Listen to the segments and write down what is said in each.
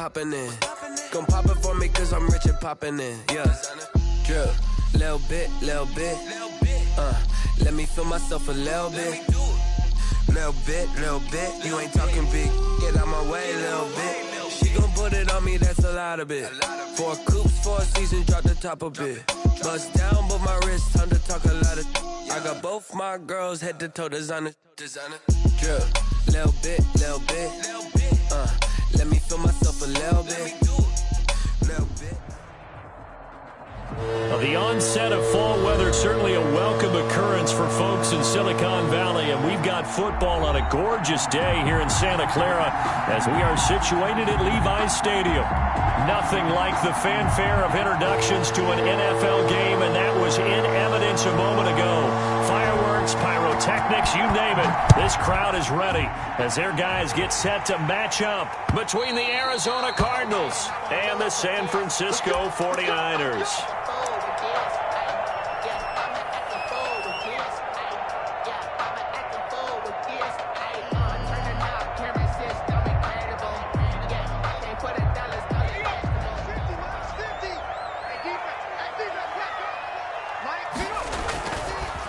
popping in. Gon' pop it for me cause I'm rich and popping in. Yeah. Drip. Little bit. Let me feel myself a little bit. Little bit. You ain't talking big. Get out my way, little bit. She gon' put it on me, that's a lot of it. 4 coops, 4 seasons, drop the top a bit. Bust down, but my wrist, time to talk a lot of. I got both my girls head to toe designer. Drip. Little bit. Let me feel myself a little bit. The onset of fall weather, certainly a welcome occurrence for folks in Silicon Valley, and we've got football on a gorgeous day here in Santa Clara as we are situated at Levi's Stadium. Nothing like the fanfare of introductions to an NFL game, and that was in evidence a moment ago. Fireworks, pyrotechnics, you name it. This crowd is ready as their guys get set to match up between the Arizona Cardinals and the San Francisco 49ers.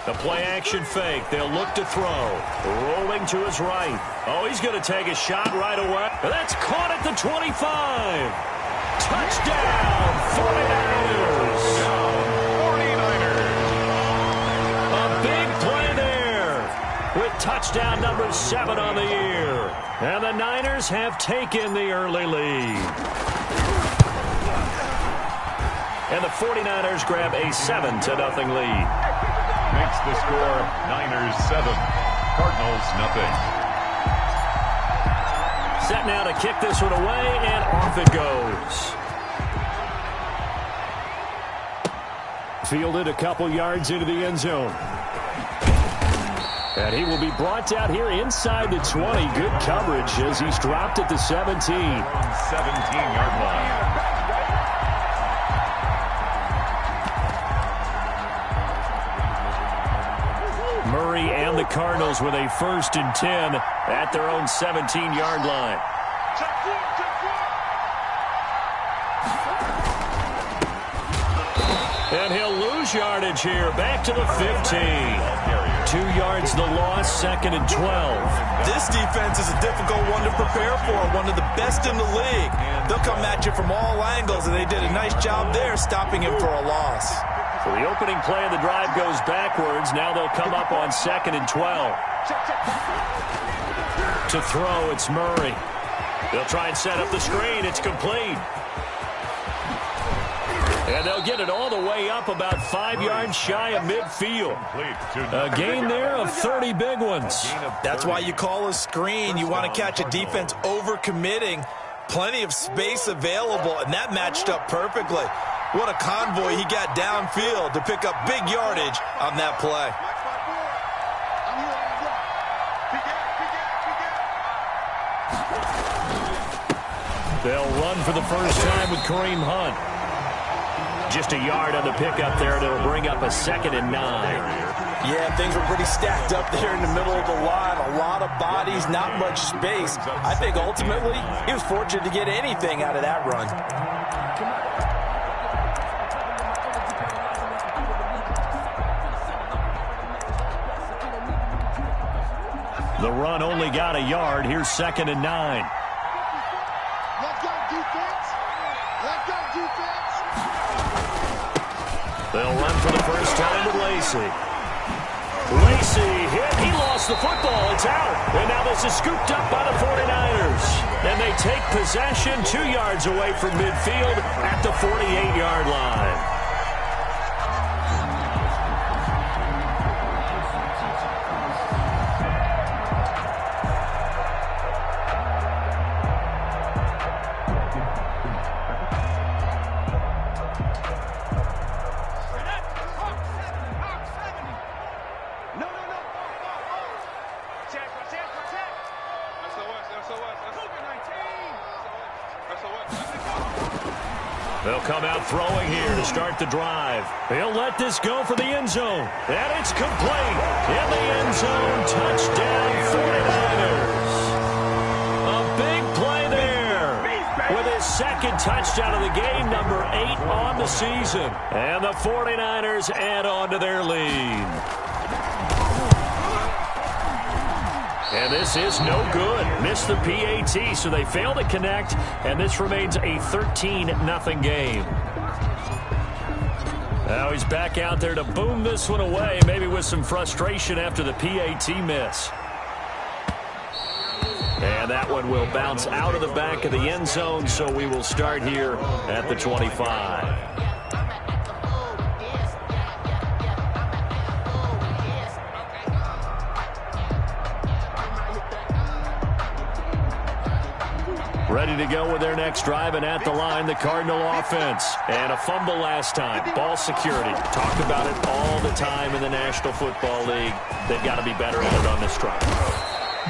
The play-action fake. They'll look to throw. Rolling to his right. Oh, he's going to take a shot right away. That's caught at the 25. Touchdown, 49ers. A big play there with touchdown number 7 on the year. And the Niners have taken the early lead. And the 49ers grab a 7-0 lead. Makes the score Niners 7, Cardinals nothing. Set now to kick this one away, and off it goes. Fielded a couple yards into the end zone. And he will be brought down here inside the 20. Good coverage as he's dropped at the 17. 17-yard line. Murray and the Cardinals with a 1st and 10 at their own 17-yard line. And he'll lose yardage here. Back to the 15. 2 yards the loss, 2nd and 12. This defense is a difficult one to prepare for, one of the best in the league. They'll come at you from all angles, and they did a nice job there stopping him for a loss. So the opening play of the drive goes backwards. Now they'll come up on 2nd and 12. To throw, it's Murray. They'll try and set up the screen. It's complete. And they'll get it all the way up about 5 yards shy of midfield. A gain there of 30 big ones. That's why you call a screen. You want to catch a defense overcommitting. Plenty of space available, and that matched up perfectly. What a convoy he got downfield to pick up big yardage on that play. They'll run for the first time with Kareem Hunt. Just a yard on the pickup there, and it'll bring up a 2nd and 9. Yeah, things were pretty stacked up there in the middle of the line. A lot of bodies, not much space. I think ultimately he was fortunate to get anything out of that run. The run only got a yard. Here's 2nd and 9. Let's go, defense. Let's go, defense. They'll run for the first time with Lacy. Lacy hit. He lost the football. It's out. And now this is scooped up by the 49ers. And they take possession 2 yards away from midfield at the 48-yard line. They'll come out throwing here to start the drive. They'll let this go for the end zone. And it's complete. In the end zone, touchdown 49ers. A big play there with his second touchdown of the game, number 8 on the season. And the 49ers add on to their lead. And this is no good. Missed the PAT, so they fail to connect, and this remains a 13-0 game. Now he's back out there to boom this one away, maybe with some frustration after the PAT miss. And that one will bounce out of the back of the end zone, so we will start here at the 25. Ready to go with their next drive, and at the line, the Cardinal offense. And a fumble last time. Ball security. Talked about it all the time in the National Football League. They've got to be better at it on this drive.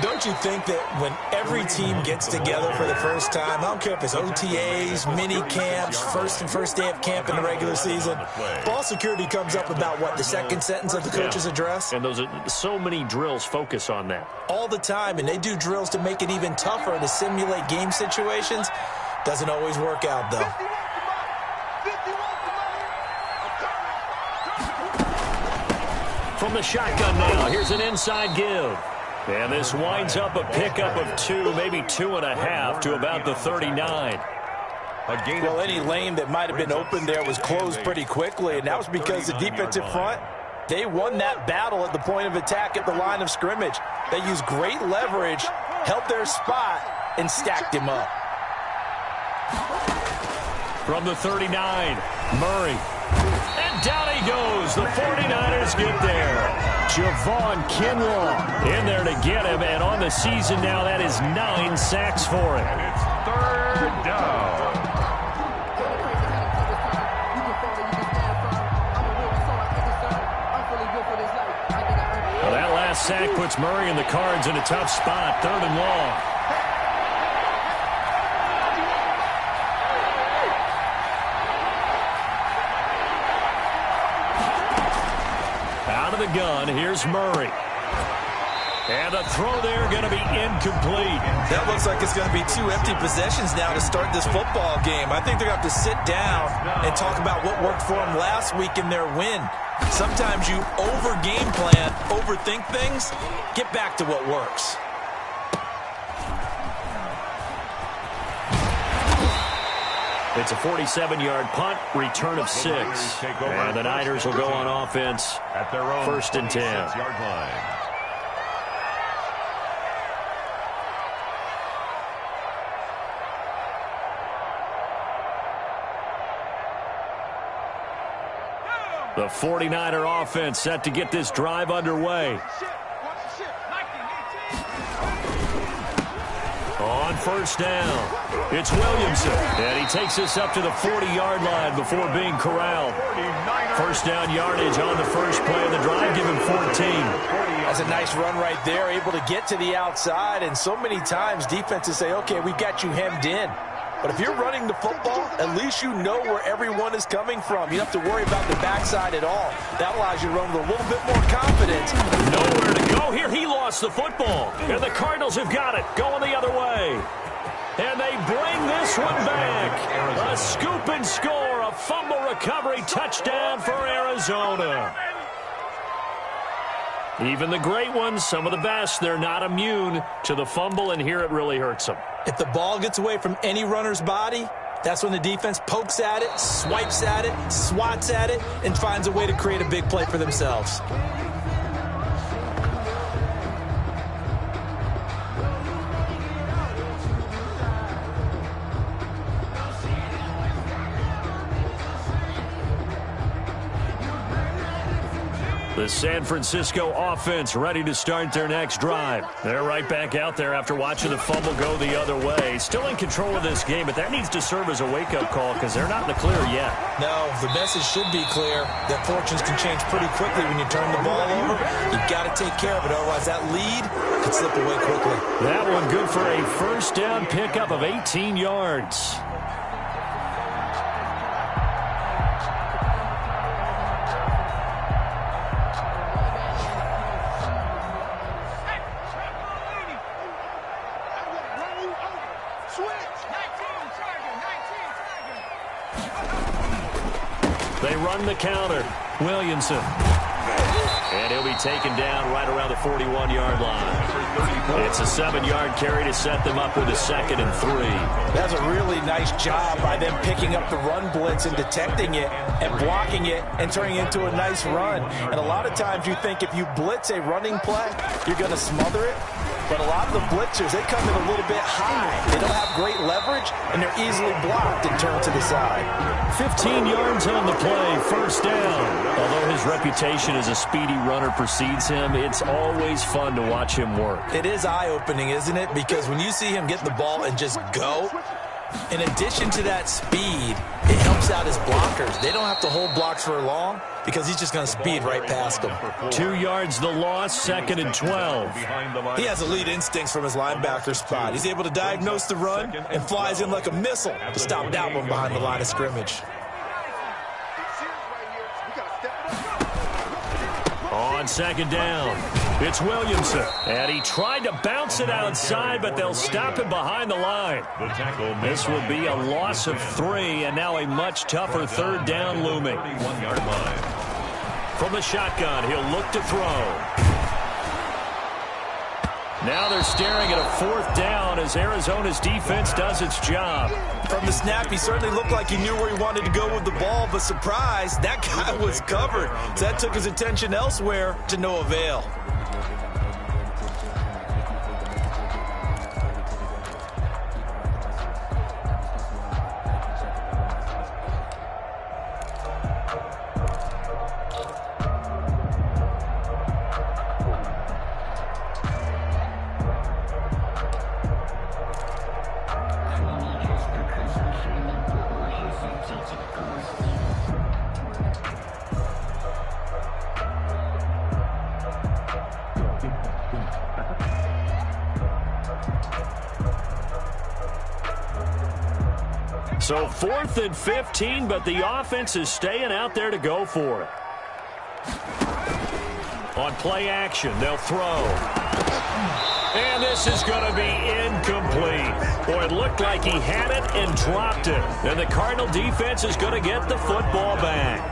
Don't you think that when every team gets together for the first time, I don't care if it's OTAs, mini camps, first day of camp in the regular season, ball security comes up about, what, the second sentence of the coach's address? And those are so many drills focus on that. All the time, and they do drills to make it even tougher to simulate game situations. Doesn't always work out, though. From the shotgun now, here's an inside give. And this winds up a pickup of 2, maybe 2.5 to about the 39. Well, any lane that might have been open there was closed pretty quickly, and that was because the defensive front, they won that battle at the point of attack at the line of scrimmage. They used great leverage, held their spot, and stacked him up. From the 39, Murray. And down he goes. The 49ers get there. Javon Kinlaw in there to get him. And on the season now, that is 9 sacks for him. And it's third down. Well, that last sack puts Murray and the Cards in a tough spot. 3rd and long. The gun. Here's Murray. And the throw there going to be incomplete. That looks like it's going to be 2 empty possessions now to start this football game. I think they're going to have to sit down and talk about what worked for them last week in their win. Sometimes you over-game plan, overthink things. Get back to what works. It's a 47-yard punt, return of 6. And the Niners will go on offense at their own 1st and 10. Yard line. The 49er offense set to get this drive underway. On 1st down, it's Williamson. And he takes this up to the 40-yard line before being corralled. 1st down yardage on the first play of the drive, give him 14. That's a nice run right there, able to get to the outside. And so many times defenses say, okay, we've got you hemmed in. But if you're running the football, at least you know where everyone is coming from. You don't have to worry about the backside at all. That allows you to run with a little bit more confidence. Nowhere to go here. He lost the football. And the Cardinals have got it. Going the other way. And they bring this one back. A scoop and score. A fumble recovery touchdown for Arizona. Even the great ones, some of the best, they're not immune to the fumble, and here it really hurts them. If the ball gets away from any runner's body, that's when the defense pokes at it, swipes at it, swats at it, and finds a way to create a big play for themselves. The San Francisco offense ready to start their next drive. They're right back out there after watching the fumble go the other way. Still in control of this game, but that needs to serve as a wake-up call because they're not in the clear yet. No, the message should be clear that fortunes can change pretty quickly when you turn the ball over. You've got to take care of it, otherwise that lead could slip away quickly. That one good for a 1st down pickup of 18 yards. They run the counter. Williamson. And he'll be taken down right around the 41-yard line. It's a 7-yard carry to set them up with a 2nd and 3. That's a really nice job by them picking up the run blitz and detecting it and blocking it and turning it into a nice run. And a lot of times you think if you blitz a running play, you're going to smother it. But a lot of the blitzers, they come in a little bit high. They don't have great leverage, and they're easily blocked and turned to the side. 15 yards on the play, first down. Although his reputation as a speedy runner precedes him, it's always fun to watch him work. It is eye-opening, isn't it? Because when you see him get the ball and just go, in addition to that speed, it helps out his blockers. They don't have to hold blocks for long because he's just going to speed right past them. 2 yards the loss, 2nd and 12. He has elite instincts from his linebacker spot. He's able to diagnose the run and flies in like a missile to stop that one behind the line of scrimmage. On 2nd down, it's Williamson. And he tried to bounce it outside, but they'll stop him behind the line. This will be a loss of 3, and now a much tougher 3rd down looming. From the shotgun, he'll look to throw. Now they're staring at a 4th down as Arizona's defense does its job. From the snap, he certainly looked like he knew where he wanted to go with the ball, but surprise, that guy was covered. So that took his attention elsewhere to no avail. So 4th and 15, but the offense is staying out there to go for it. On play action, they'll throw. And this is going to be incomplete. Boy, it looked like he had it and dropped it. And the Cardinal defense is going to get the football back.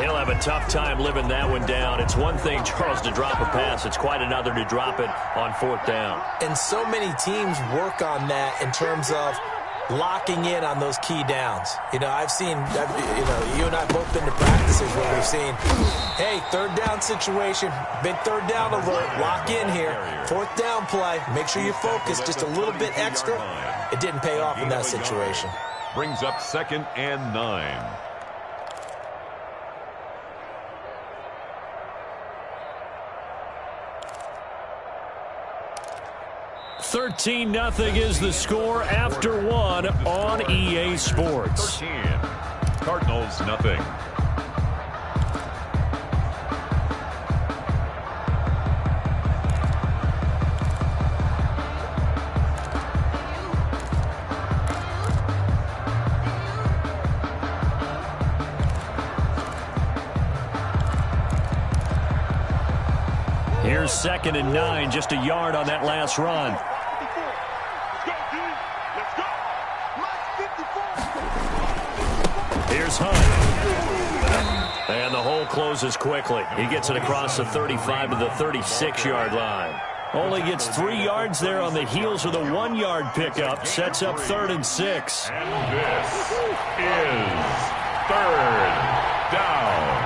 He'll have a tough time living that one down. It's one thing, Charles, to drop a pass. It's quite another to drop it on 4th down. And so many teams work on that in terms of locking in on those key downs. You know, I've seen, you and I both been to practices where we've seen, hey, 3rd down situation, big 3rd down alert, lock in here. 4th down play, make sure you focus just a little bit extra. It didn't pay off in that situation. Brings up 2nd and 9. 13-0 is the score after 1 on EA Sports. 13. Cardinals nothing. Here's 2nd and 9, just a yard on that last run. Here's Hunt. And the hole closes quickly. He gets it across the 35 to the 36-yard line. Only gets 3 yards there on the heels of the 1-yard pickup. Sets up 3rd and 6. And this is 3rd down.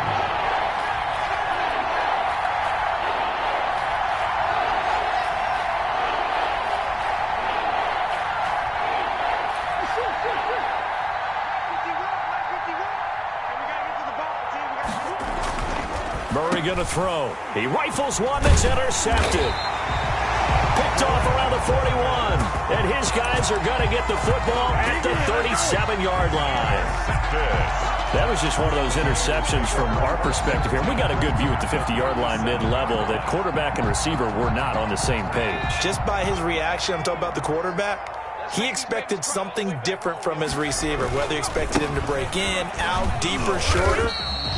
Murray going to throw. He rifles one that's intercepted. Picked off around the 41. And his guys are going to get the football at the 37-yard line. That was just one of those interceptions from our perspective here. We got a good view at the 50-yard line mid-level that quarterback and receiver were not on the same page. Just by his reaction, I'm talking about the quarterback, he expected something different from his receiver, whether he expected him to break in, out, deeper, shorter.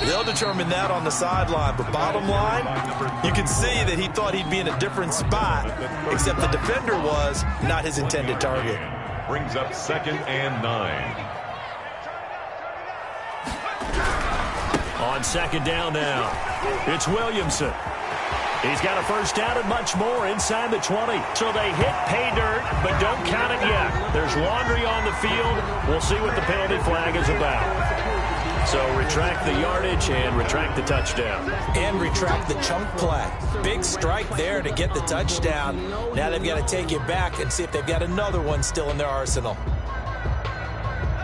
They'll determine that on the sideline. But bottom line, you can see that he thought he'd be in a different spot, except the defender was not his intended target. Brings up 2nd and 9. On second down now, it's Williamson. He's got a first down and much more inside the 20. So they hit pay dirt, but don't count it yet. There's laundry on the field. We'll see what the penalty flag is about. So retract the yardage and retract the touchdown. And retract the chunk play. Big strike there to get the touchdown. Now they've got to take it back and see if they've got another one still in their arsenal.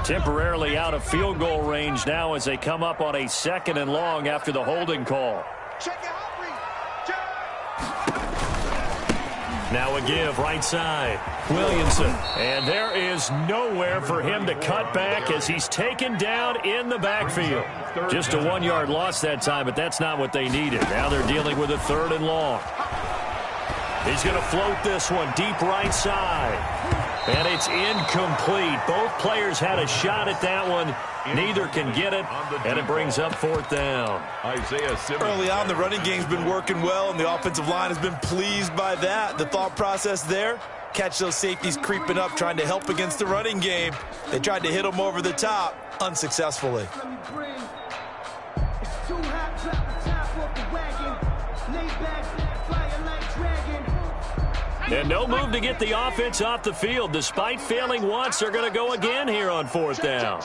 Temporarily out of field goal range now as they come up on a 2nd and long after the holding call. Now a give right side. Williamson. And there is nowhere for him to cut back as he's taken down in the backfield. Just a 1-yard loss that time, but that's not what they needed. Now they're dealing with a 3rd and long. He's going to float this one deep right side. And it's incomplete. Both players had a shot at that one. Neither can get it, and it brings up 4th down. Early on, the running game's been working well, and the offensive line has been pleased by that. The thought process there, catch those safeties creeping up, trying to help against the running game. They tried to hit them over the top, unsuccessfully. And no move to get the offense off the field. Despite failing once, they're going to go again here on 4th down.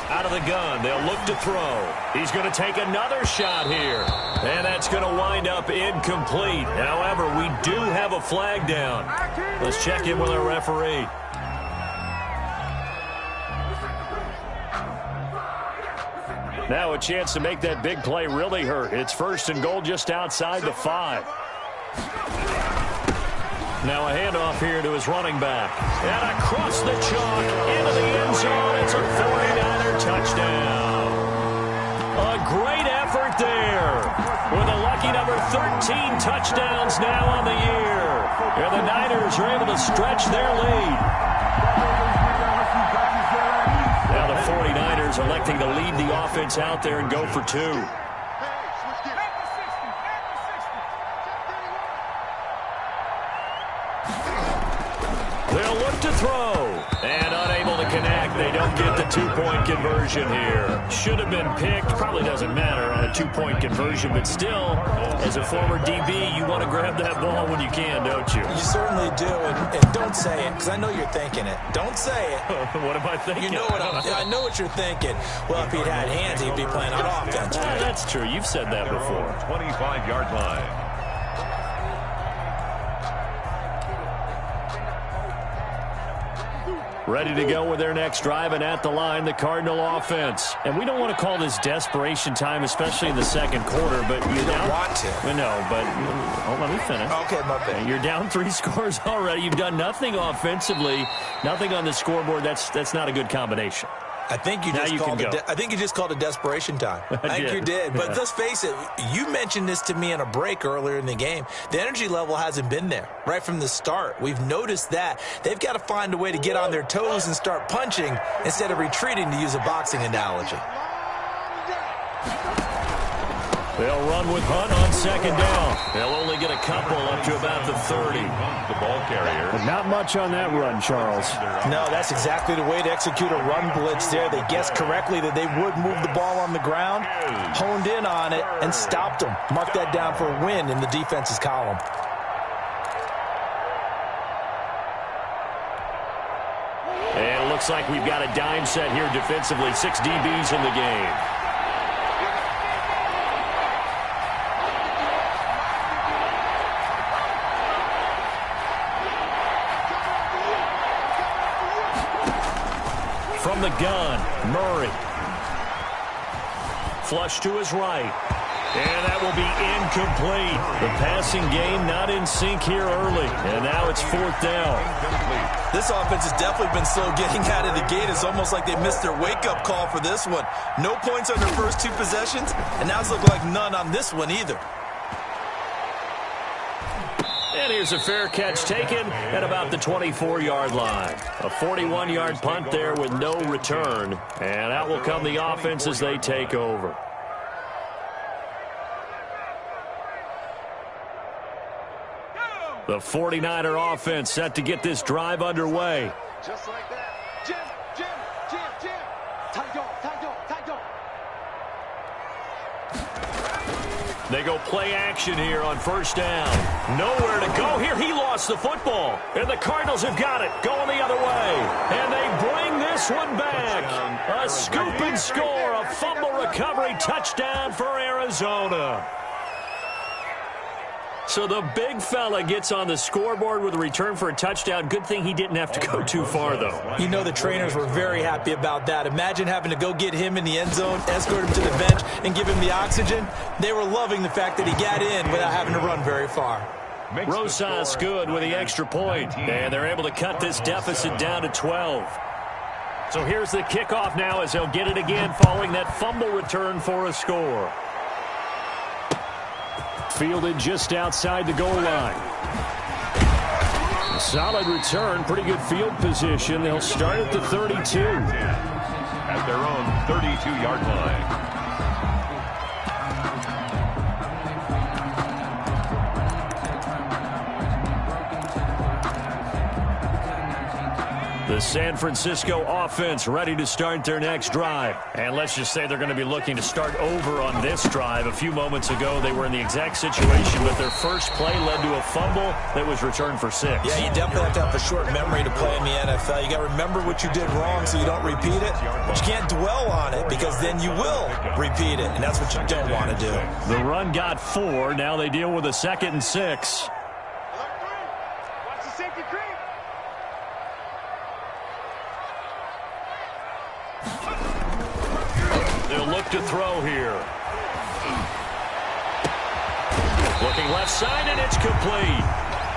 Out of the gun, they'll look to throw. He's going to take another shot here. And that's going to wind up incomplete. However, we do have a flag down. Let's check in with our referee. Now a chance to make that big play really hurt. It's 1st and goal just outside the 5. Now a handoff here to his running back. And across the chalk into the end zone. It's a 49er touchdown. A great effort there. With a lucky number 13 touchdowns now on the year. And the Niners are able to stretch their lead. Now the 49ers electing to lead the offense out there and go for 2. They'll look to throw. And unable to connect. They don't get the 2-point conversion here. Should have been picked. Probably doesn't matter on a 2-point conversion. But still, as a former DB, you want to grab that ball when you can, don't you? You certainly do. And don't say it, because I know you're thinking it. Don't say it. What am I thinking? You know what I know what you're thinking. Well, if he'd had hands, he'd be playing on offense. Right? That's true. You've said that before. 25-yard line. Ready to go with their next drive, and at the line, the Cardinal offense. And we don't want to call this desperation time, especially in the 2nd quarter, but you don't want to. No, but let me finish. Okay, my bad. You're down 3 scores already. You've done nothing offensively, nothing on the scoreboard. That's not a good combination. I think you just called it desperation time. I think you did. But let's face it, you mentioned this to me in a break earlier in the game. The energy level hasn't been there right from the start. We've noticed that. They've got to find a way to get on their toes and start punching instead of retreating, to use a boxing analogy. They'll run with Hunt on 2nd down. They'll only get a couple up to about the 30. The ball carrier. But not much on that run, Charles. No, that's exactly the way to execute a run blitz there. They guessed correctly that they would move the ball on the ground, honed in on it, and stopped them. Mark that down for a win in the defense's column. And it looks like we've got a dime set here defensively. 6 DBs in the game. From the gun, Murray. Flush to his right. And that will be incomplete. The passing game not in sync here early. And now it's 4th down. This offense has definitely been slow getting out of the gate. It's almost like they missed their wake-up call for this one. No points on their first 2 possessions, and now it's looking like none on this one either. And here's a fair catch taken at about the 24-yard line. A 41-yard punt there with no return. And out will come the offense as they take over. The 49er offense set to get this drive underway. Just like that. Jim, They go play action here on first down. Nowhere to go here. He lost the football. And the Cardinals have got it. Going the other way. And they bring this one back. A scoop and score. A fumble recovery touchdown for Arizona. So the big fella gets on the scoreboard with a return for a touchdown. Good thing he didn't have to go too far, though. You know the trainers were very happy about that. Imagine having to go get him in the end zone, escort him to the bench, and give him the oxygen. They were loving the fact that he got in without having to run very far. Rosas good with the extra point, and they're able to cut this deficit down to 12. So here's the kickoff now as they'll get it again following that fumble return for a score. Fielded just outside the goal line. A solid return, pretty good field position. They'll start at the 32. At their own 32-yard line. The San Francisco offense ready to start their next drive. And let's just say they're going to be looking to start over on this drive. A few moments ago, they were in the exact situation, but their first play led to a fumble that was returned for 6. Yeah, you definitely have to have a short memory to play in the NFL. You got to remember what you did wrong so you don't repeat it. But you can't dwell on it because then you will repeat it, and that's what you don't want to do. The run got 4. Now they deal with a 2nd and 6. They'll look to throw here. Looking left side, and it's complete.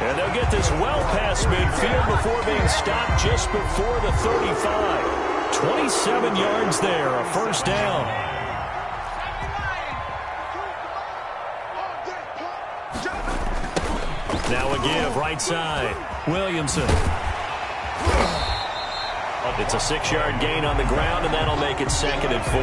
And they'll get this well past midfield before being stopped just before the 35. 27 yards there, a first down. Now a give, right side. Williamson. It's a 6-yard gain on the ground, and that'll make it 2nd and 4.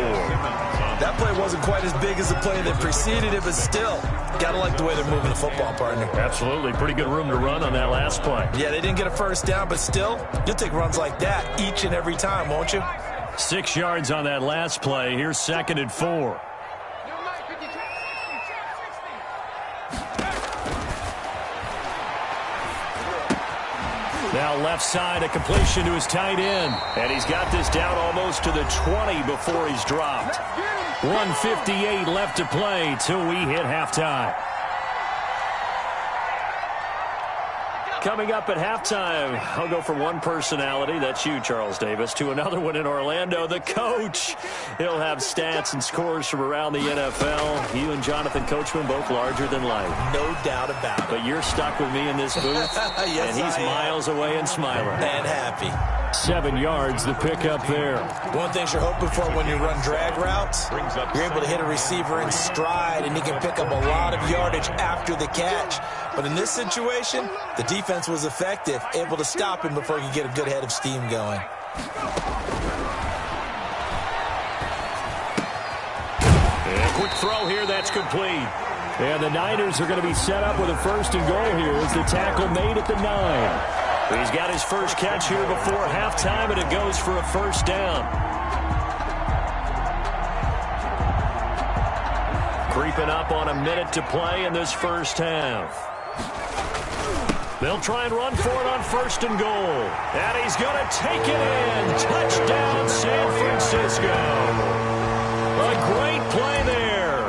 That play wasn't quite as big as the play that preceded it, but still, gotta like the way they're moving the football, partner. Absolutely. Pretty good room to run on that last play. Yeah, they didn't get a first down, but still, you'll take runs like that each and every time, won't you? 6 yards on that last play. Here's 2nd and 4. Now left side, a completion to his tight end. And he's got this down almost to the 20 before he's dropped. 1:58 left to play till we hit halftime. Coming up at halftime, I'll go from one personality, that's you, Charles Davis, to another one in Orlando, the coach. He'll have stats and scores from around the NFL. You and Jonathan Coachman, both larger than life. No doubt about it. But you're stuck with me in this booth, Yes, and he's miles away and smiling. And happy. 7 yards, the pickup there. One thing you're hoping for when you run drag routes, you're able to hit a receiver in stride, and he can pick up a lot of yardage after the catch. But in this situation, the defense was effective, able to stop him before he could get a good head of steam going. And a quick throw here, that's complete. And the Niners are going to be set up with a 1st and goal here as the tackle made at the 9. He's got his first catch here before halftime, and it goes for a first down. Creeping up on a minute to play in this first half. They'll try and run for it on 1st and goal. And he's going to take it in. Touchdown, San Francisco. A great play there.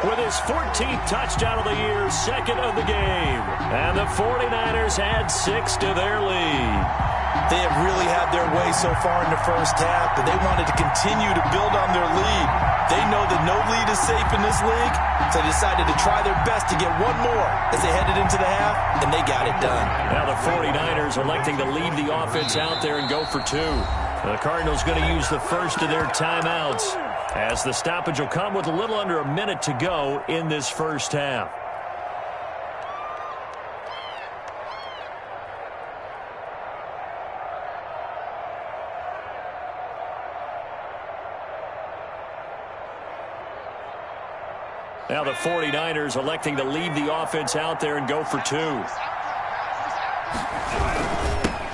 With his 14th touchdown of the year, 2nd of the game. And the 49ers add 6 to their lead. They have really had their way so far in the first half, but they wanted to continue to build on their lead. They know that no lead is safe in this league, so they decided to try their best to get one more as they headed into the half, and they got it done. Now the 49ers electing to leave the offense out there and go for 2. The Cardinals going to use the first of their timeouts, as the stoppage will come with a little under a minute to go in this first half. Now the 49ers electing to leave the offense out there and go for 2.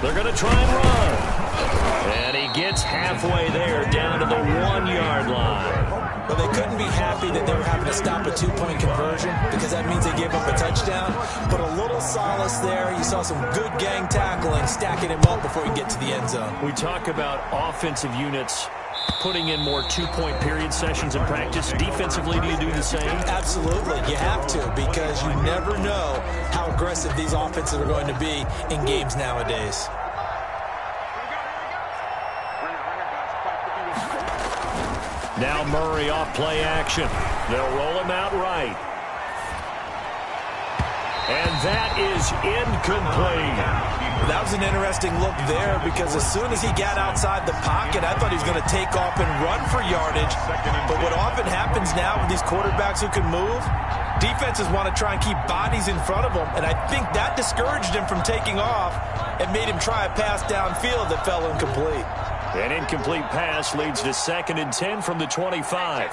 They're going to try and run. And he gets halfway there, down to the 1-yard line. Well, they couldn't be happy that they were having to stop a 2-point conversion because that means they gave up a touchdown. But a little solace there. You saw some good gang tackling, stacking him up before he get to the end zone. We talk about offensive units putting in more 2-point period sessions in practice. Defensively, do you do the same? Absolutely. You have to, because you never know how aggressive these offenses are going to be in games nowadays. Now Murray off play action. They'll roll him out right. And that is incomplete. That was an interesting look there, because as soon as he got outside the pocket, I thought he was going to take off and run for yardage. But what often happens now with these quarterbacks who can move, defenses want to try and keep bodies in front of them, and I think that discouraged him from taking off and made him try a pass downfield that fell incomplete. An incomplete pass leads to 2nd and 10 from the 25.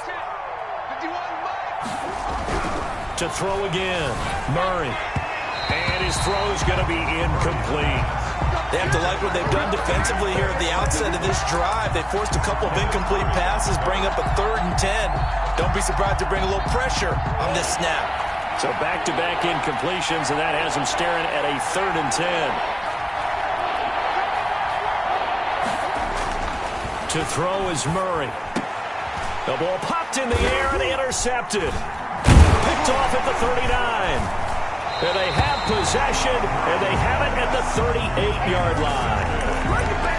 To throw again, Murray. And his throw is going to be incomplete. They have to like what they've done defensively here at the outset of this drive. They forced a couple of incomplete passes, bring up a 3rd and 10. Don't be surprised to bring a little pressure on this snap. So back-to-back incompletions, and that has them staring at a 3rd and 10. To throw is Murray. The ball popped in the air and intercepted. Picked off at the 39. And they have possession, and they have it at the 38-yard line.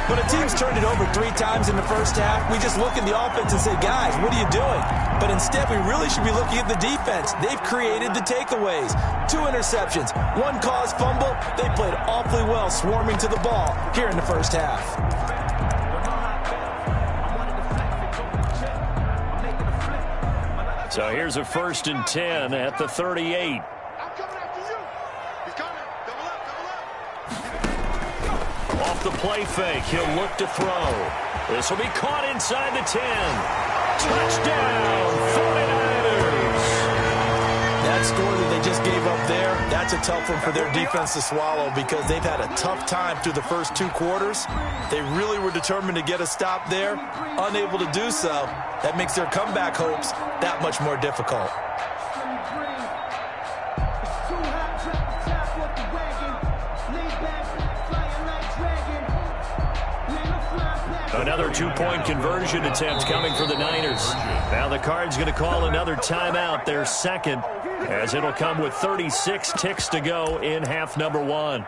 When a team's turned it over 3 times in the first half, we just look at the offense and say, guys, what are you doing? But instead, we really should be looking at the defense. They've created the takeaways. 2 interceptions, 1 caused fumble. They played awfully well swarming to the ball here in the first half. So here's a 1st and 10 at the 38. I'm coming after you. He's coming. Double up. Off the play fake, he'll look to throw. This will be caught inside the 10. Touchdown, 49ers. That score that they just gave up there, that's a tough one for their defense to swallow, because they've had a tough time through the first 2 quarters. They really were determined to get a stop there, unable to do so. That makes their comeback hopes that much more difficult. Another 2-point conversion attempt coming for the Niners. Now the Cards going to call another timeout, their 2nd, as it'll come with 36 ticks to go in half number 1.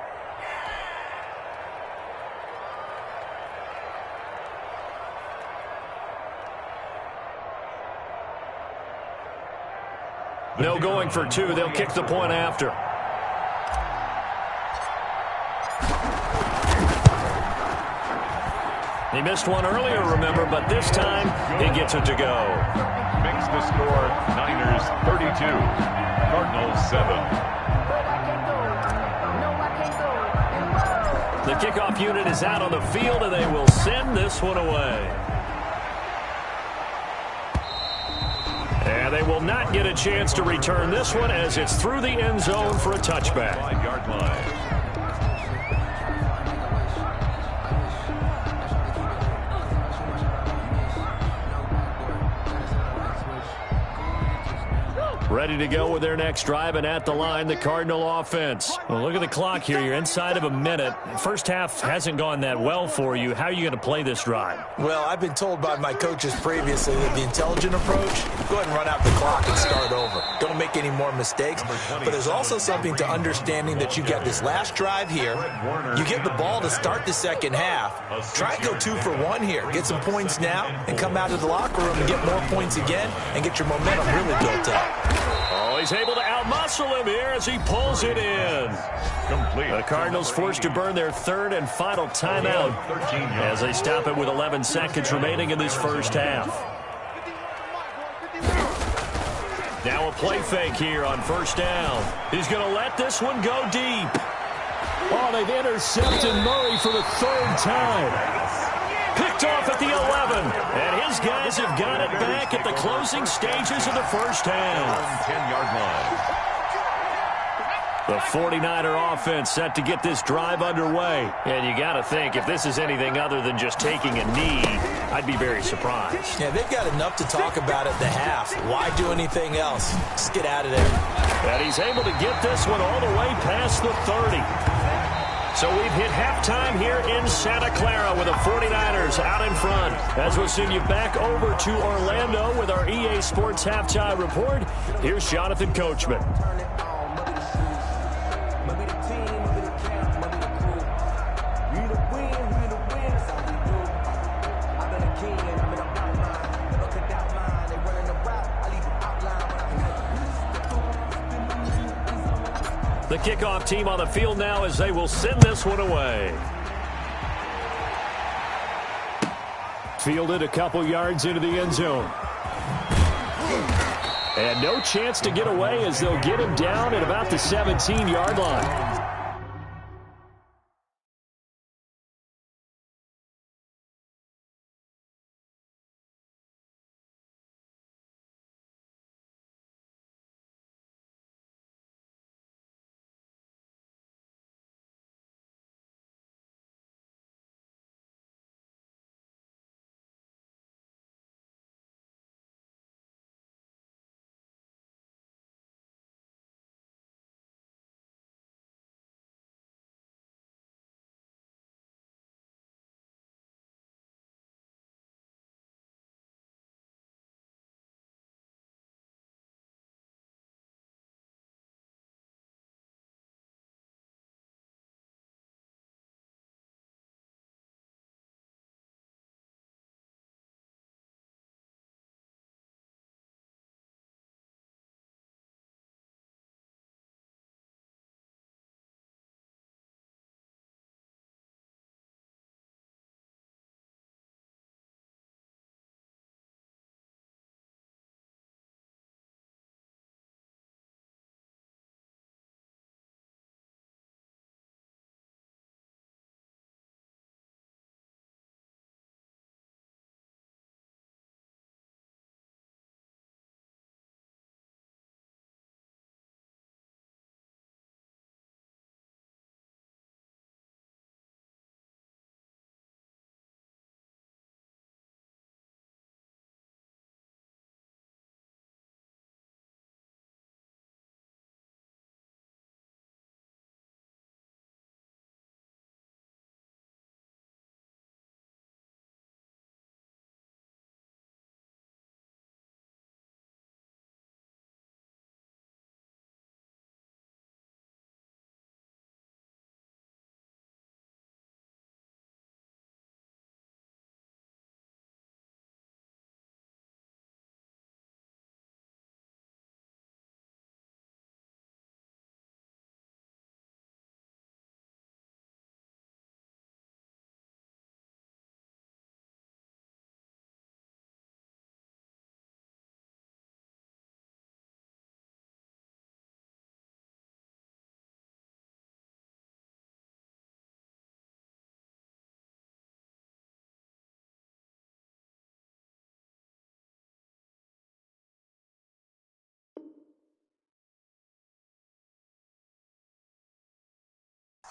No going for 2. They'll kick the point after. He missed one earlier, remember, but this time he gets it to go. Makes the score Niners 32, Cardinals 7. The kickoff unit is out on the field, and they will send this one away. And they will not get a chance to return this one, as it's through the end zone for a touchback. 5-yard line. Ready to go with their next drive, and at the line, the Cardinal offense. Well, look at the clock here. You're inside of a minute. First half hasn't gone that well for you. How are you going to play this drive? Well, I've been told by my coaches previously that the intelligent approach, go ahead and run out the clock and start over. Don't make any more mistakes. But there's also something to understanding that you get this last drive here. You get the ball to start the second half. Try and go 2 for 1 here. Get some points now and come out of the locker room and get more points again and get your momentum really built up. Oh, he's able to outmuscle him here as he pulls it in. Complete. The Cardinals forced to burn their 3rd and final timeout as they stop it with 11 seconds remaining in this first half. Now a play fake here on 1st down. He's going to let this one go deep. Oh, they've intercepted Murray for the 3rd time. Picked off at the 11, and his guys have got it back at the closing stages of the first half. 10-yard line. The 49er offense set to get this drive underway. And you got to think, if this is anything other than just taking a knee, I'd be very surprised. Yeah, they've got enough to talk about at the half. Why do anything else? Just get out of there. And he's able to get this one all the way past the 30. So we've hit halftime here in Santa Clara with the 49ers out in front. As we'll send you back over to Orlando with our EA Sports Halftime Report, here's Jonathan Coachman. The kickoff team on the field now as they will send this one away. Fielded a couple yards into the end zone. And no chance to get away as they'll get him down at about the 17-yard line.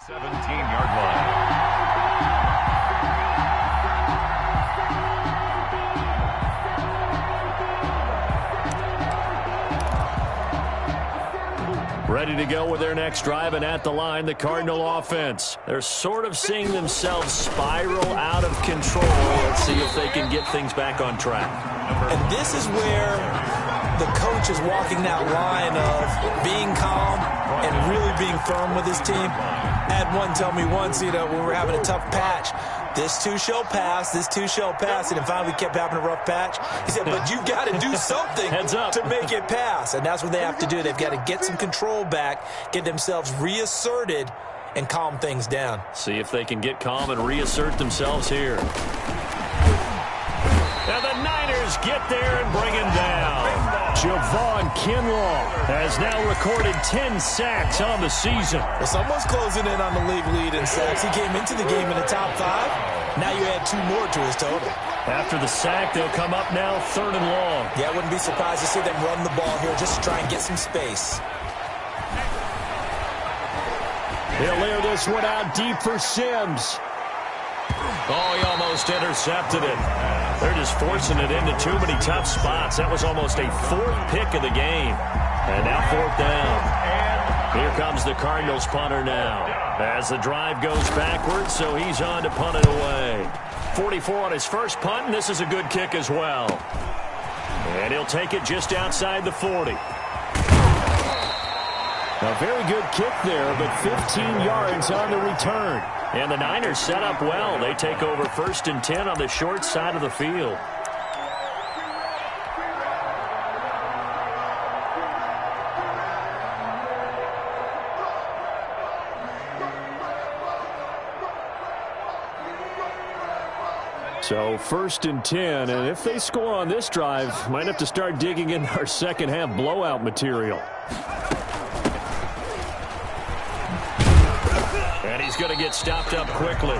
Yard line. Ready to go with their next drive, and at the line, the Cardinal offense. They're sort of seeing themselves spiral out of control. Let's see if they can get things back on track. And this is where the coach is walking that line of being calm and really being firm with his team. I had one tell me once, when we were having a tough patch, this too shall pass, this too shall pass, and then finally we kept having a rough patch. He said, but you've got to do something to make it pass, and that's what they have to do. They've got to get some control back, get themselves reasserted, and calm things down. See if they can get calm and reassert themselves here. And the Niners get there and bring him down. Javon Kinlaw has now recorded 10 sacks on the season. Well, someone's closing in on the league lead in sacks. He came into the game in the top 5. Now you add 2 more to his total. After the sack, they'll come up now 3rd and long. Yeah, I wouldn't be surprised to see them run the ball here just to try and get some space. He'll layer this one out deep for Sims. Oh, he almost intercepted it. They're just forcing it into too many tough spots. That was almost a fourth pick of the game. And now fourth down. Here comes the Cardinals punter now. As the drive goes backwards, so he's on to punt it away. 44 on his first punt, and this is a good kick as well. And he'll take it just outside the 40. A very good kick there, but 15 yards on the return. And the Niners set up well. They take over 1st and 10 on the short side of the field. So 1st and 10, and if they score on this drive, might have to start digging in our second half blowout material. And he's going to get stopped up quickly.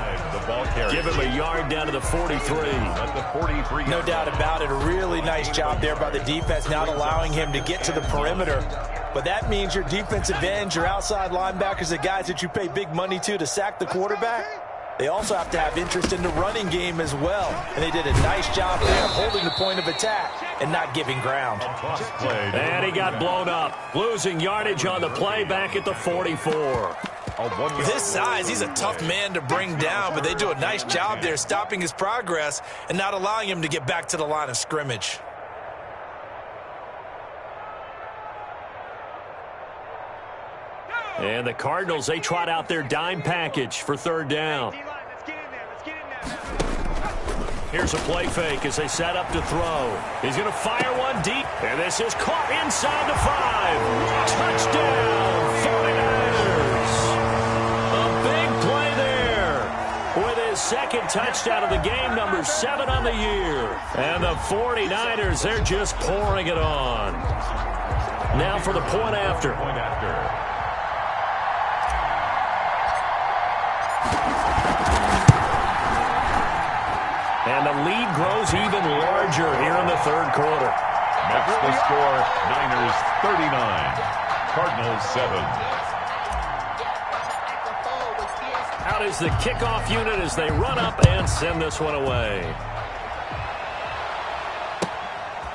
Give him a yard down to the 43. No doubt about it. A really nice job there by the defense, not allowing him to get to the perimeter. But that means your defensive ends, your outside linebackers, the guys that you pay big money to sack the quarterback, they also have to have interest in the running game as well. And they did a nice job there holding the point of attack and not giving ground. And he got blown up, losing yardage on the play back at the 44. With his size, he's a tough man to bring down, but they do a nice job there stopping his progress and not allowing him to get back to the line of scrimmage. And the Cardinals, they trot out their dime package for 3rd down. Here's a play fake as they set up to throw. He's going to fire one deep, and this is caught inside the 5. Touchdown, 49ers. A big play there with his 2nd touchdown of the game, number 7 on the year. And the 49ers, they're just pouring it on. Now for the point after. And the lead grows even larger here in the 3rd quarter. That's the score, Niners 39, Cardinals 7. Out is the kickoff unit as they run up and send this one away.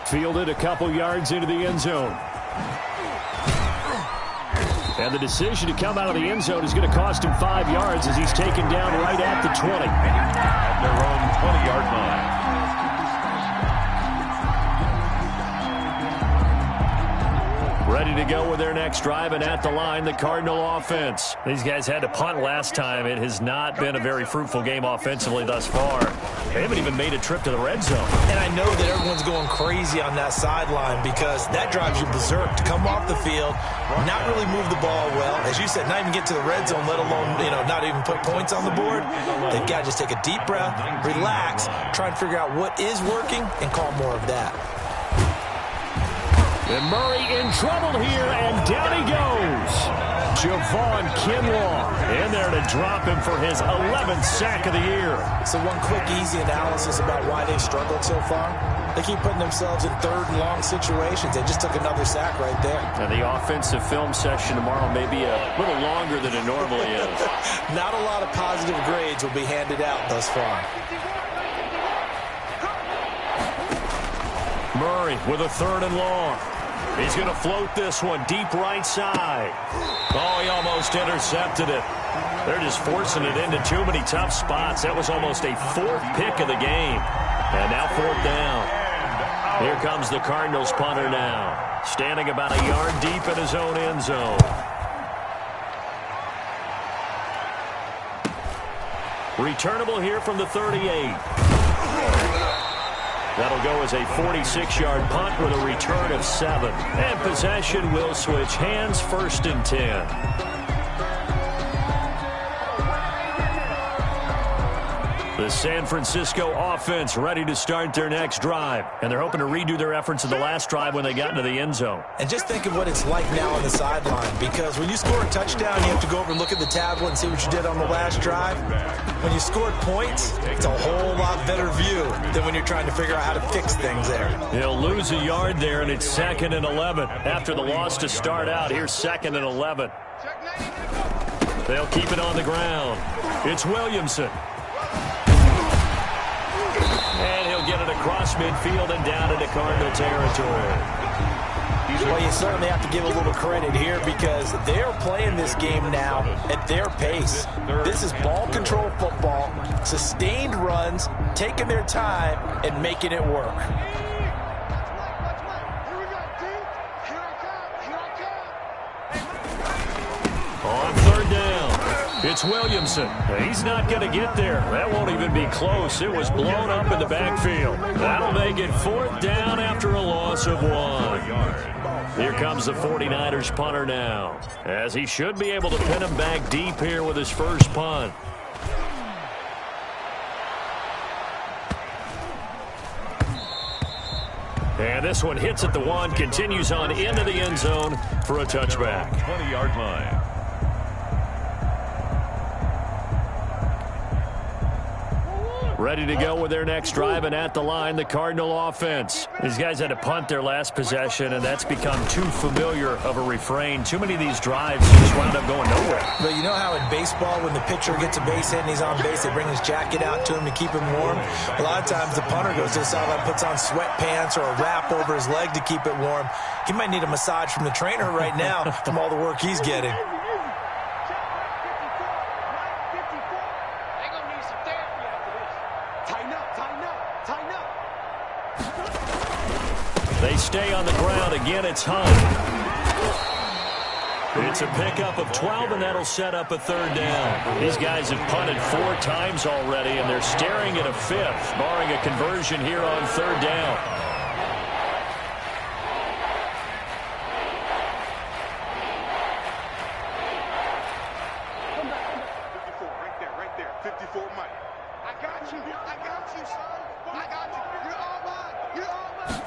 Fielded a couple yards into the end zone. And the decision to come out of the end zone is going to cost him 5 yards as he's taken down right at the 20. At their own 20-yard line. Ready to go with their next drive, and at the line, the Cardinal offense. These guys had to punt last time. It has not been a very fruitful game offensively thus far. They haven't even made a trip to the red zone. And I know that everyone's going crazy on that sideline because that drives you berserk to come off the field, not really move the ball well. As you said, not even get to the red zone, let alone, not even put points on the board. They've got to just take a deep breath, relax, try and figure out what is working, and call more of that. And Murray in trouble here, and down he goes. Javon Kinlaw in there to drop him for his 11th sack of the year. So one quick, easy analysis about why they've struggled so far. They keep putting themselves in 3rd and long situations. They just took another sack right there. And the offensive film session tomorrow may be a little longer than it normally is. Not a lot of positive grades will be handed out thus far. Murray with a 3rd and long. He's going to float this one deep right side. Oh, he almost intercepted it. They're just forcing it into too many tough spots. That was almost a 4th pick of the game. And now 4th down. Here comes the Cardinals punter now. Standing about a yard deep in his own end zone. Returnable here from the 38. That'll go as a 46-yard punt with a return of 7. And possession will switch hands, 1st and 10. The San Francisco offense ready to start their next drive. And they're hoping to redo their efforts in the last drive when they got into the end zone. And just think of what it's like now on the sideline. Because when you score a touchdown, you have to go over and look at the tablet and see what you did on the last drive. When you scored points, it's a whole lot better view than when you're trying to figure out how to fix things there. He'll lose a yard there, and it's 2nd and 11. After the loss to start out, here's 2nd and 11. They'll keep it on the ground. It's Williamson. And he'll get it across midfield and down into Cardinal territory. Well, you certainly have to give a little credit here because they're playing this game now at their pace. This is ball control football, sustained runs, taking their time, and making it work. On third down, it's Williamson. He's not going to get there. That won't even be close. It was blown up in the backfield. That'll make it fourth down after a loss of 1. Here comes the 49ers punter now, as he should be able to pin him back deep here with his first punt. And this one hits at the 1, continues on into the end zone for a touchback. 20-yard line. Ready to go with their next drive, and at the line, the Cardinal offense. These guys had to punt their last possession, and that's become too familiar of a refrain. Too many of these drives just wound up going nowhere. But you know how in baseball, when the pitcher gets a base hit and he's on base, they bring his jacket out to him to keep him warm? A lot of times the punter goes to the sideline, puts on sweatpants or a wrap over his leg to keep it warm. He might need a massage from the trainer right now from all the work he's getting. They stay on the ground. Again, it's Hunt. It's a pickup of 12, and that'll set up a third down. These guys have punted 4 times already, and they're staring at a 5th, barring a conversion here on third down. Right there. 54, Mike. I got you, son. I got you. You're all mine. You're all mine.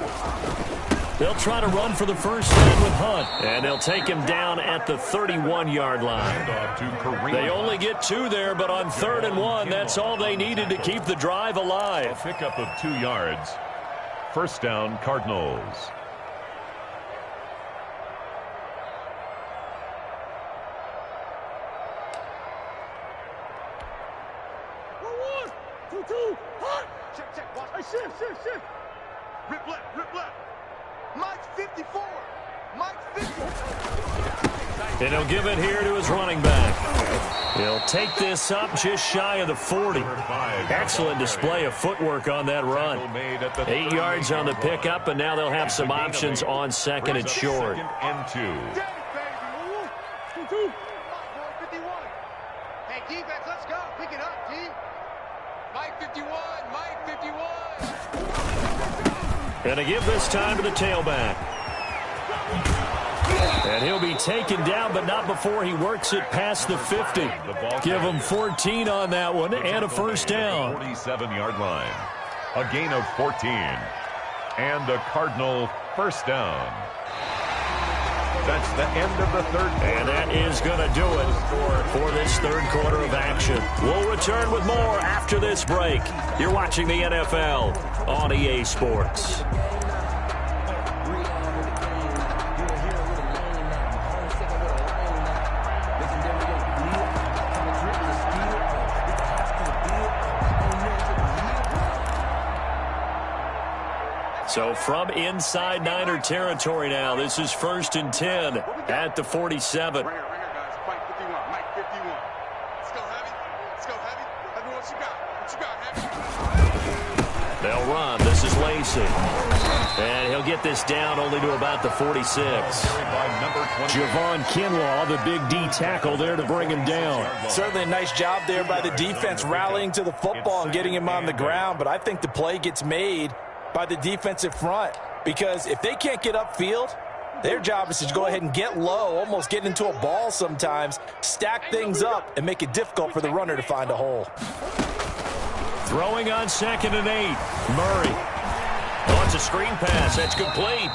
They'll try to run for the first down with Hunt, and they'll take him down at the 31-yard line. They only get 2 there, but on 3rd and 1, that's all they needed to keep the drive alive. A pickup of 2 yards. First down, Cardinals. Check. Watch. Hey, shift. Rip left. Mike's 54. And he'll give it here to his running back. He'll take this up just shy of the 40. Excellent display of footwork on that run. 8 yards on the pickup, and now they'll have some options on 2nd and short. 2nd and 2. Hey, defense, let's go. Pick it up, D. Mike 51. And to give this time to the tailback. And he'll be taken down, but not before he works it past the 50. Give him 14 on that one and a first down. 47-yard line. A gain of 14. And a Cardinal first down. That's the end of the third quarter. And that is going to do it for this third quarter of action. We'll return with more after this break. You're watching the NFL on EA Sports. So from inside Niner territory now, this is 1st and 10 at the 47. Right here, guys. Mike 51. Let's go heavy. Let me know what you got. Heavy. They'll run. This is Lacey. And he'll get this down only to about the 46. Javon Kinlaw, the big D tackle there to bring him down. Certainly a nice job there by the defense rallying to the football and getting him on the ground, but I think the play gets made by the defensive front, because if they can't get upfield, their job is to go ahead and get low, almost get into a ball sometimes, stack things up, and make it difficult for the runner to find a hole. Throwing on 2nd and 8. Murray. Wants a screen pass. That's complete.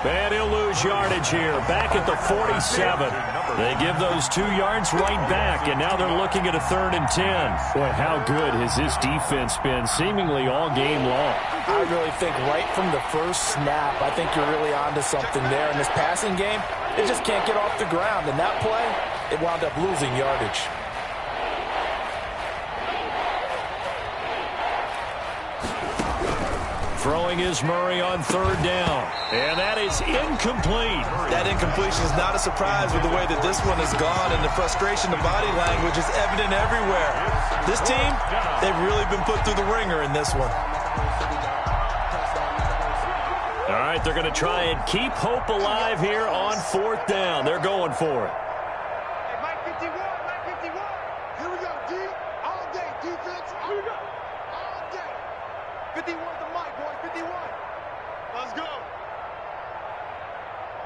And he'll lose yardage here. Back at the 47. They give those 2 yards right back, and now they're looking at a 3rd and 10. Boy, how good has this defense been seemingly all game long? I really think right from the first snap, I think you're really onto something there. In this passing game, they just can't get off the ground. And that play, it wound up losing yardage. Throwing is Murray on third down. And that is incomplete. That incompletion is not a surprise with the way that this one has gone, and the frustration, the body language is evident everywhere. This team, they've really been put through the ringer in this one. All right, they're going to try and keep hope alive here on fourth down. They're going for it. Hey, Mike 51, Mike 51. Here we go, D. All day, defense. Here we go. All day. 51 to Mike, boy, 51. Let's go.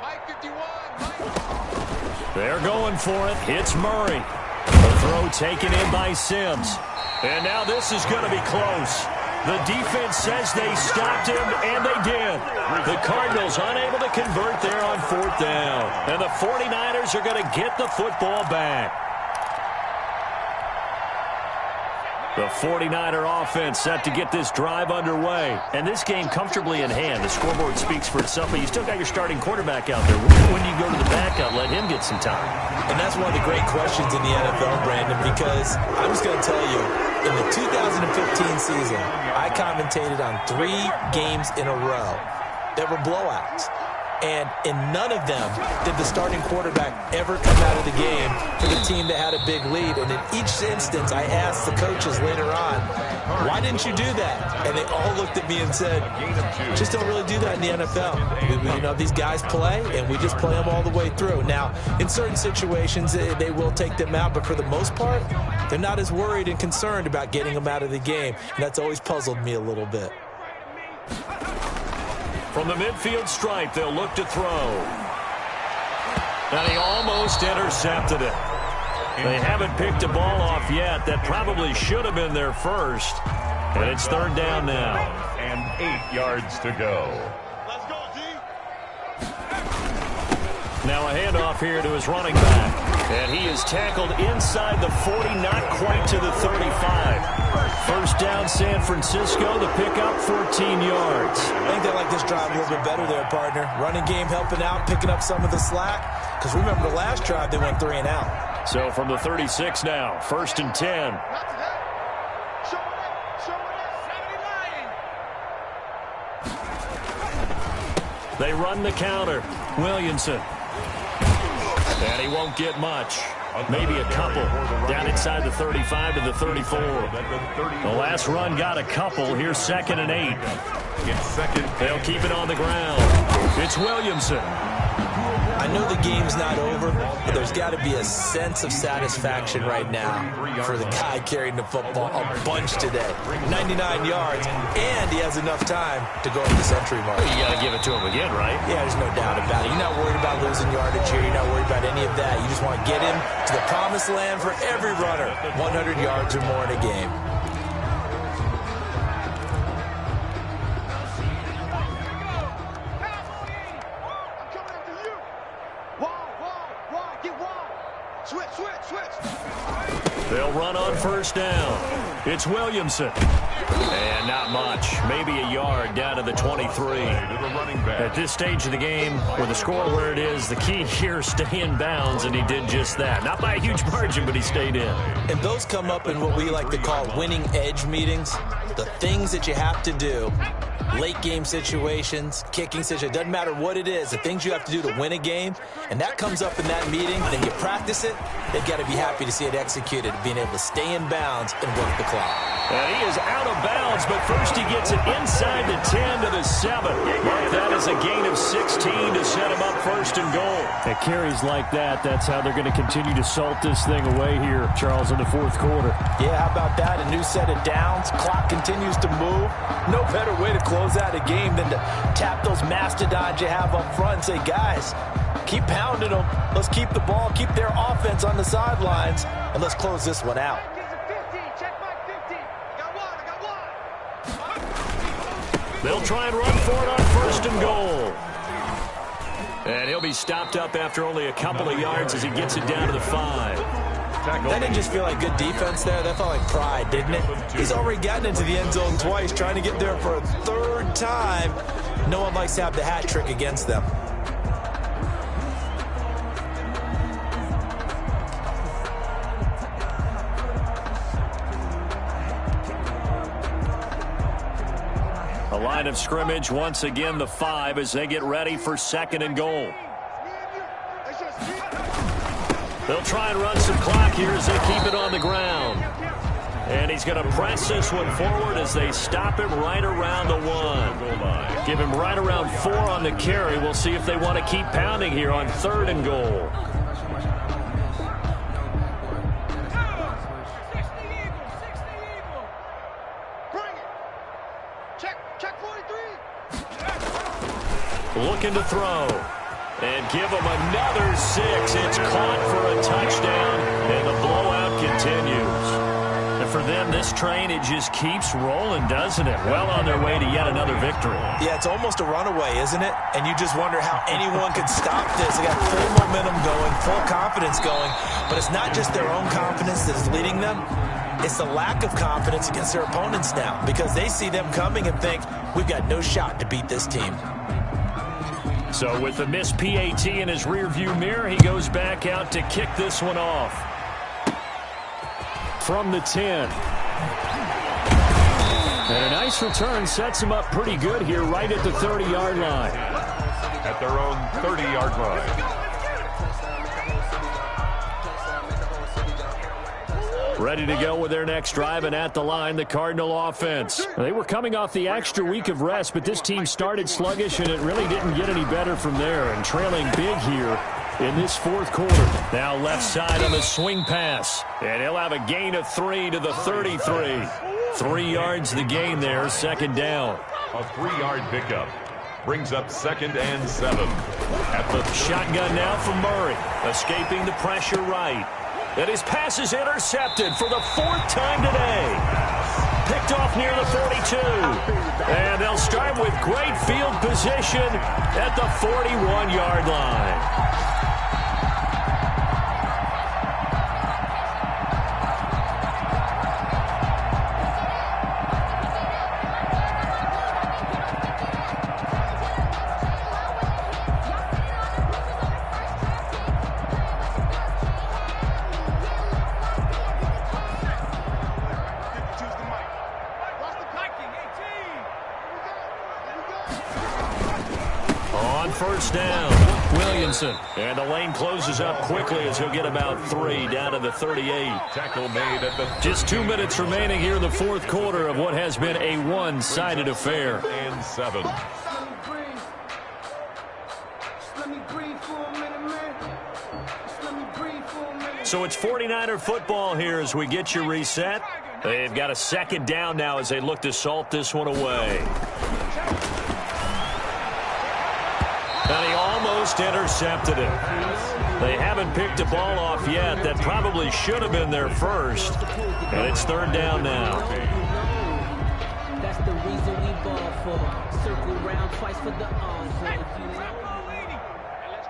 Mike 51, Mike. They're going for it. It's Murray. The throw taken in by Sims. And now this is going to be close. The defense says they stopped him, and they did. The Cardinals unable to convert there on fourth down. And the 49ers are going to get the football back. The 49er offense set to get this drive underway. And this game comfortably in hand. The scoreboard speaks for itself, but you still got your starting quarterback out there. When do you go to the backup, let him get some time? And that's one of the great questions in the NFL, Brandon, because I'm just going to tell you, in the 2015 season, I commentated on 3 games in a row that were blowouts. And in none of them did the starting quarterback ever come out of the game for the team that had a big lead. And in each instance, I asked the coaches later on, why didn't you do that? And they all looked at me and said, just don't really do that in the NFL. These guys play, and we just play them all the way through. Now, in certain situations, they will take them out, but for the most part, they're not as worried and concerned about getting them out of the game. And that's always puzzled me a little bit. From the midfield stripe, they'll look to throw. And he almost intercepted it. They haven't picked a ball off yet. That probably should have been their first. And it's third down now. And 8 yards to go. Let's go, D. Now a handoff here to his running back. And he is tackled inside the 40, not quite to the 35. First down, San Francisco. The pickup, 14 yards. I think they like this drive a little bit better there, partner. Running game helping out, picking up some of the slack. Because remember, the last drive, they went 3 and out. So from the 36 now, first and 10. Not today. Show it up. Show it up. They run the counter. Williamson. And he won't get much. Maybe a couple. Down inside the 35 to the 34. The last run got a couple. Here's 2nd and 8. They'll keep it on the ground. It's Williamson. I know the game's not over, but there's got to be a sense of satisfaction right now for the guy carrying the football a bunch today. 99 yards, and he has enough time to go over the century mark. You got to give it to him again, right? Yeah, there's no doubt about it. You're not worried about losing yardage here. You're not worried about any of that. You just want to get him to the promised land for every runner. 100 yards or more in a game. They'll run on first down. It's Williamson. And not much. Maybe a yard down to the 23. At this stage of the game, with the score where it is, the key here is stay in bounds, and he did just that. Not by a huge margin, but he stayed in. And those come up in what we like to call winning edge meetings. The things that you have to do. Late game situations, kicking situations, doesn't matter what it is, the things you have to do to win a game, and that comes up in that meeting, then you practice it, they've got to be happy to see it executed, being able to stay in bounds and work the clock. And he is out of bounds, but first he gets it inside the 10 to the 7. Mark that as a gain of 16 to set him up first and goal. At carries like that, that's how they're going to continue to salt this thing away here, Charles, in the fourth quarter. Yeah, how about that? A new set of downs, clock continues to move. No better way to close out a game than to tap those mastodons you have up front and say, guys, keep pounding them. Let's keep the ball, keep their offense on the sidelines, and let's close this one out. They'll try and run for it on first and goal. And he'll be stopped up after only a couple of yards as he gets it down to the 5. That didn't just feel like good defense there. That felt like pride, didn't it? He's already gotten into the end zone twice, trying to get there for a third time. No one likes to have the hat trick against them. Line of scrimmage, once again, the 5 as they get ready for 2nd and goal. They'll try and run some clock here as they keep it on the ground. And he's going to press this one forward as they stop him right around the 1. Give him right around 4 on the carry. We'll see if they want to keep pounding here on 3rd and goal. Looking to throw. And give him another 6. It's caught for a touchdown, and the blowout continues. And for them, this train, it just keeps rolling, doesn't it? Well on their way to yet another victory. Yeah, it's almost a runaway, isn't it? And you just wonder how anyone could stop this. They got full momentum going, full confidence going. But it's not just their own confidence that's leading them. It's the lack of confidence against their opponents now, because they see them coming and think, we've got no shot to beat this team. So with the missed PAT in his rearview mirror, he goes back out to kick this one off. From the 10. And a nice return sets him up pretty good here right at the 30-yard line. At their own 30-yard line. Ready to go with their next drive, and at the line, the Cardinal offense. They were coming off the extra week of rest, but this team started sluggish, and it really didn't get any better from there, and trailing big here in this 4th quarter. Now left side on the swing pass, and he'll have a gain of 3 to the 33. 3 yards the gain there, 2nd down. A 3-yard pickup brings up 2nd and 7. At the shotgun now from Murray, escaping the pressure right. And his pass is intercepted for the 4th time today. Picked off near the 42. And they'll start with great field position at the 41-yard line. First down, Williamson. And the lane closes up quickly as he'll get about 3 down to the 38. Tackle made at the just 2 minutes remaining here in the 4th quarter of what has been a one-sided affair. And 7. So it's 49er football here as we get you reset. They've got a 2nd down now as they look to salt this one away. And he almost intercepted it. They haven't picked a ball off yet. That probably should have been their first. And it's 3rd down now. That's the reason we ball for. Circle round twice for the arm. Let's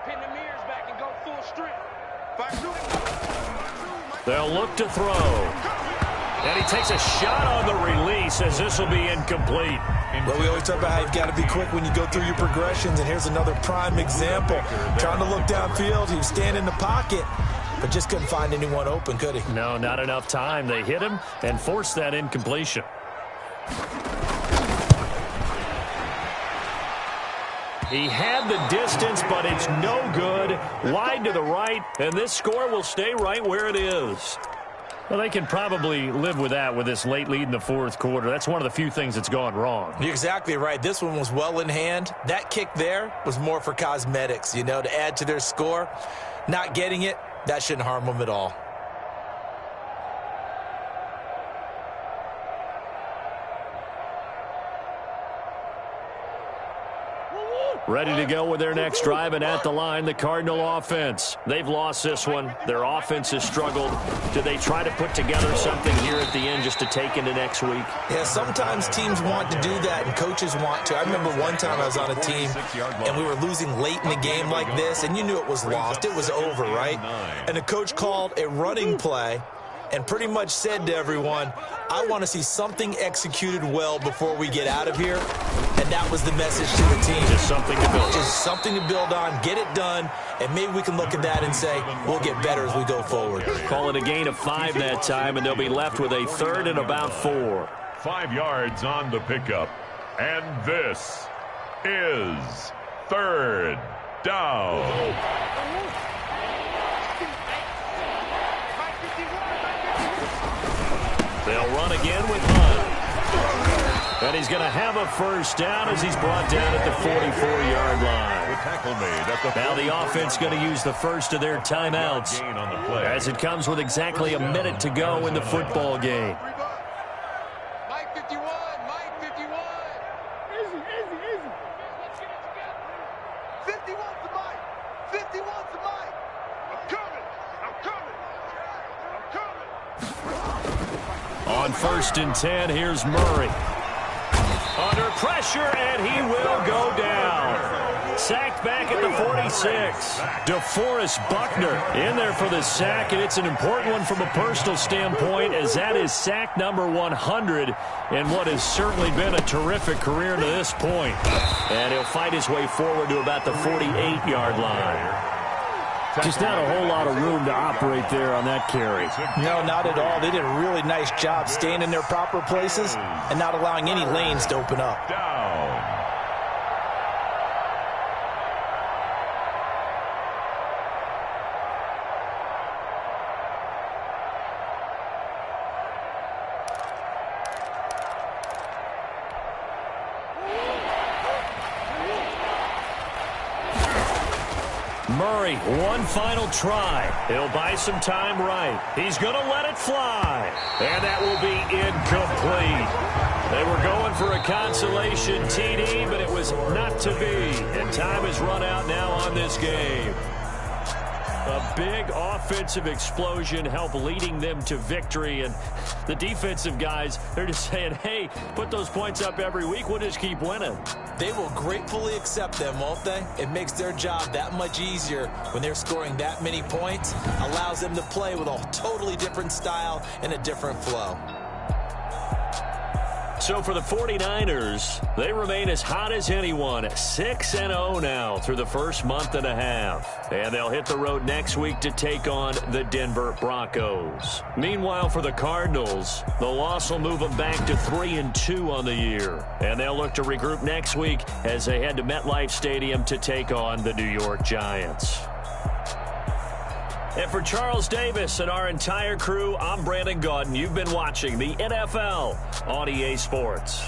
pin the mirrors back and go full strength. They'll look to throw. And he takes a shot on the release as this will be incomplete. Well, we always talk about how you've got to be quick when you go through your progressions, and here's another prime example. Trying to look downfield, he was standing in the pocket, but just couldn't find anyone open, could he? No, not enough time. They hit him and forced that incompletion. He had the distance, but it's no good. Wide to the right, and this score will stay right where it is. Well, they can probably live with that with this late lead in the 4th quarter. That's one of the few things that's gone wrong. You're exactly right. This one was well in hand. That kick there was more for cosmetics, you know, to add to their score. Not getting it, that shouldn't harm them at all. Ready to go with their next drive, and at the line, the Cardinal offense. They've lost this one. Their offense has struggled. Do they try to put together something here at the end just to take into next week? Yeah, sometimes teams want to do that, and coaches want to. I remember one time I was on a team, and we were losing late in the game like this, and you knew it was lost. It was over, right? And the coach called a running play and pretty much said to everyone, I want to see something executed well before we get out of here. And that was the message to the team. Just something to build. Just something to build on, get it done, and maybe we can look at that and say, we'll get better as we go forward. Call it a gain of 5 that time, and they'll be left with a 3rd and about 4. 5 yards on the pickup. And this is third down. They'll run again with Hunt. And he's going to have a first down as he's brought down at the 44-yard line. The tackle made at the now the offense going to use the first of their timeouts as it comes with exactly a minute to go in the football game. Mike 51, Mike 51. Easy, easy, easy. Let's get it together. 51's the Mike. 51's the Mike. I'm coming. I'm coming. I'm coming. On 1st and 10, here's Murray. Under pressure, and he will go down. Sacked back at the 46. DeForest Buckner in there for the sack, and it's an important one from a personal standpoint, as that is sack number 100 in what has certainly been a terrific career to this point. And he'll fight his way forward to about the 48-yard line. Just not a whole lot of room to operate there on that carry. No, not at all. They did a really nice job staying in their proper places and not allowing any lanes to open up. Down. Murray, one final try. He'll buy some time right. He's going to let it fly. And that will be incomplete. They were going for a consolation TD, but it was not to be. And time has run out now on this game. A big offensive explosion helped leading them to victory. And the defensive guys, they're just saying, hey, put those points up every week. We'll just keep winning. They will gratefully accept them, won't they? It makes their job that much easier when they're scoring that many points. Allows them to play with a totally different style and a different flow. So for the 49ers, they remain as hot as anyone, 6-0 now through the first month and a half. And they'll hit the road next week to take on the Denver Broncos. Meanwhile, for the Cardinals, the loss will move them back to 3-2 on the year. And they'll look to regroup next week as they head to MetLife Stadium to take on the New York Giants. And for Charles Davis and our entire crew, I'm Brandon Gaudin. You've been watching the NFL on EA Sports.